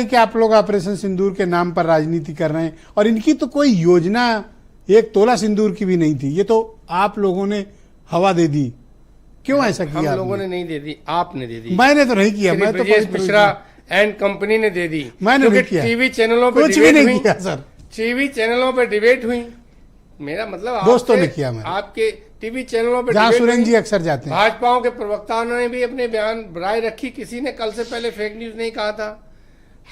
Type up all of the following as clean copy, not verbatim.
कि आप लोग ऑपरेशन सिंदूर के नाम पर राजनीति कर रहे हैं और इनकी तो कोई योजना एक तोला सिंदूर की भी नहीं थी। ये तो आप लोगों ने हवा दे दी। क्यों ऐसा किया? हम लोगों ने नहीं दे दी, आपने दे दी। मैंने तो नहीं किया। मैं तो ब्रजेश मिश्रा एंड कंपनी ने दे दी। मैंने नहीं किया। टीवी चैनलों पर कुछ भी नहीं किया सर। टीवी चैनलों पर डिबेट हुई। मेरा मतलब दोस्तों ने किया। मैंने आपके टीवी चैनलों पर जहां सुरेंद्र जी अक्सर जाते हैं। भाजपाओं के प्रवक्ताओं ने भी अपने बयान राय रखी। किसी ने कल से पहले फेक न्यूज नहीं कहा था।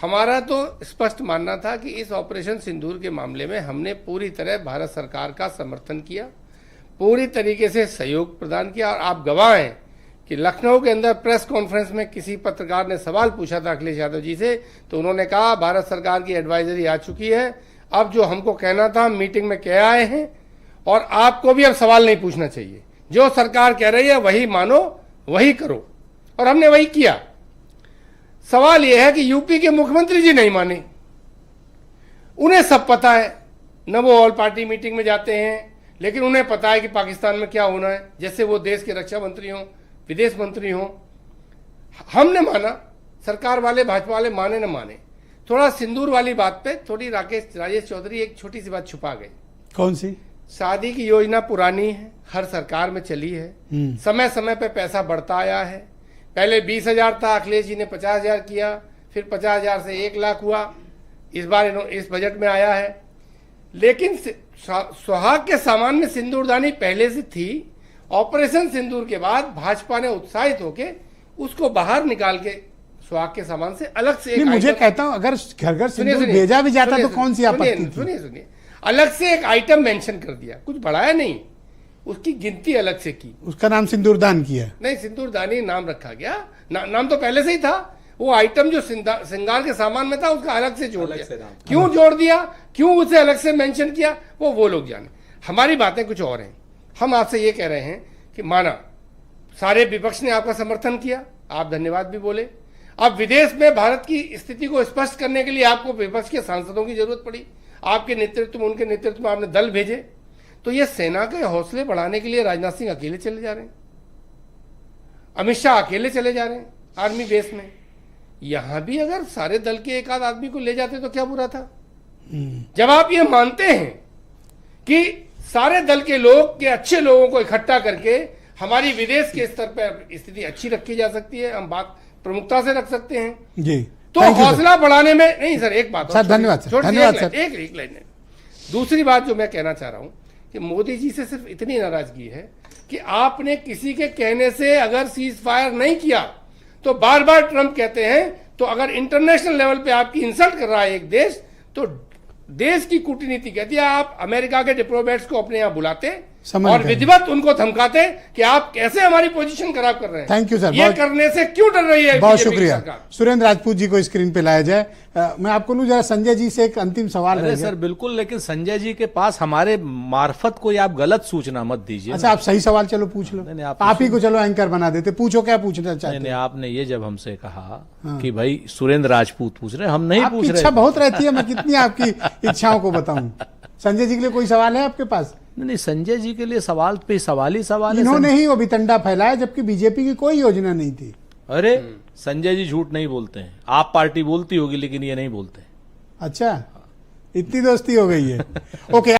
हमारा तो स्पष्ट मानना था कि इस ऑपरेशन सिंदूर के मामले में हमने पूरी तरह भारत सरकार का समर्थन किया, पूरी तरीके से सहयोग प्रदान किया। और आप गवाह हैं कि लखनऊ के अंदर प्रेस कॉन्फ्रेंस में किसी पत्रकार ने सवाल पूछा था अखिलेश यादव जी से, तो उन्होंने कहा भारत सरकार की एडवाइजरी आ चुकी है, अब जो हमको कहना था मीटिंग में कह आए हैं और आपको भी अब सवाल नहीं पूछना चाहिए। जो सरकार कह रही है वही मानो, वही करो। और हमने वही किया। सवाल यह है कि यूपी के मुख्यमंत्री जी नहीं माने। उन्हें सब पता है, न वो ऑल पार्टी मीटिंग में जाते हैं, लेकिन उन्हें पता है कि पाकिस्तान में क्या होना है, जैसे वो देश के रक्षा मंत्री हों, विदेश मंत्री हों। हमने माना, सरकार वाले भाजपा वाले माने न माने। थोड़ा सिंदूर वाली बात पे थोड़ी राजेश चौधरी एक छोटी सी बात छुपा गई। कौन सी? शादी की योजना पुरानी है, हर सरकार में चली है, समय समय पे पैसा बढ़ता आया है। पहले 20,000 था, अखिलेश जी ने 50,000 किया, फिर 50,000 से 1 लाख हुआ, इस बार इस बजट में आया है। लेकिन सुहाग के सामान में सिंदूरदानी पहले से थी। ऑपरेशन सिंदूर के बाद भाजपा ने उत्साहित होके उसको बाहर निकाल के सुहाग के सामान से अलग से एक मुझे कहता हूं अगर घर घर सिंदूर भेजा भी जाता तो कौन सी आपत्ति थी? सुनिए, अलग से एक आइटम मेंशन कर दिया, कुछ बढ़ाया नहीं, उसकी गिनती अलग से की। उसका नाम सिंदूरदान किया? नहीं, सिंदूरदानी नाम रखा गया। नाम तो पहले से ही था। वो आइटम जो श्रृंगार के सामान में था उसका अलग से जोड़ दिया। क्यों जोड़ दिया, क्यों उसे अलग से मेंशन किया, वो लोग जाने। हमारी बातें कुछ और हैं। हम आपसे ये कह रहे हैं कि माना सारे विपक्ष ने आपका समर्थन किया, आप धन्यवाद भी बोले। अब विदेश में भारत की स्थिति को स्पष्ट करने के लिए आपको विपक्ष के सांसदों की जरूरत पड़ी। आपके नेतृत्व में, उनके नेतृत्व में आपने दल भेजे। तो ये सेना के हौसले बढ़ाने के लिए राजनाथ सिंह अकेले चले जा रहे हैं, अमित शाह अकेले चले जा रहे हैं आर्मी बेस में। यहां भी अगर सारे दल के एक आध आदमी को ले जाते तो क्या बुरा था? जब आप ये मानते हैं कि सारे दल के लोग के अच्छे लोगों को इकट्ठा करके हमारी विदेश के स्तर पर स्थिति अच्छी रखी जा सकती है, हम बात प्रमुखता से रख सकते हैं जी। तो हौसला बढ़ाने में नहीं सर, एक बात सर, धन्यवाद सर, धन्यवाद सर। एक लाइन। दूसरी बात जो मैं कहना चाह रहा हूं कि मोदी जी से सिर्फ इतनी नाराजगी है कि आपने किसी के कहने से अगर सीज फायर नहीं किया तो बार बार ट्रंप कहते हैं, तो अगर इंटरनेशनल लेवल पे आपकी इंसल्ट कर रहा है एक देश, तो देश की कूटनीति कहती है आप अमेरिका के डिप्लोमेट्स को अपने यहां बुलाते और विधिवत उनको धमकाते कि आप कैसे हमारी पोजीशन खराब कर रहे हैं। Thank you sir. ये करने से क्यों डर रही है? बहुत शुक्रिया। सुरेंद्र राजपूत जी को स्क्रीन पे लाया जाए। मैं आपको लूं जरा संजय जी से एक अंतिम सवाल है सर। बिल्कुल, लेकिन संजय जी के पास हमारे मार्फत कोई आप गलत सूचना मत दीजिए। अच्छा, आप सही सवाल चलो पूछ लो। नहीं, आप ही को चलो एंकर बना देते। पूछो, क्या पूछना चाहते हैं? नहीं, आपने ये जब हमसे कहा कि भाई सुरेंद्र राजपूत पूछ रहे, हम नहीं पूछ रहे। इच्छा बहुत रहती है, मैं कितनी आपकी इच्छाओं को बताऊं। संजय जी के लिए कोई सवाल है आपके पास? नहीं, संजय जी के लिए सवाल पे सवाल ही सवाल है। इन्होंने ही वो वितंडा फैलाया जबकि बीजेपी की कोई योजना नहीं थी। अरे संजय जी झूठ नहीं बोलते हैं। आप पार्टी बोलती होगी लेकिन ये नहीं बोलते। अच्छा, इतनी दोस्ती हो गई है। ओके।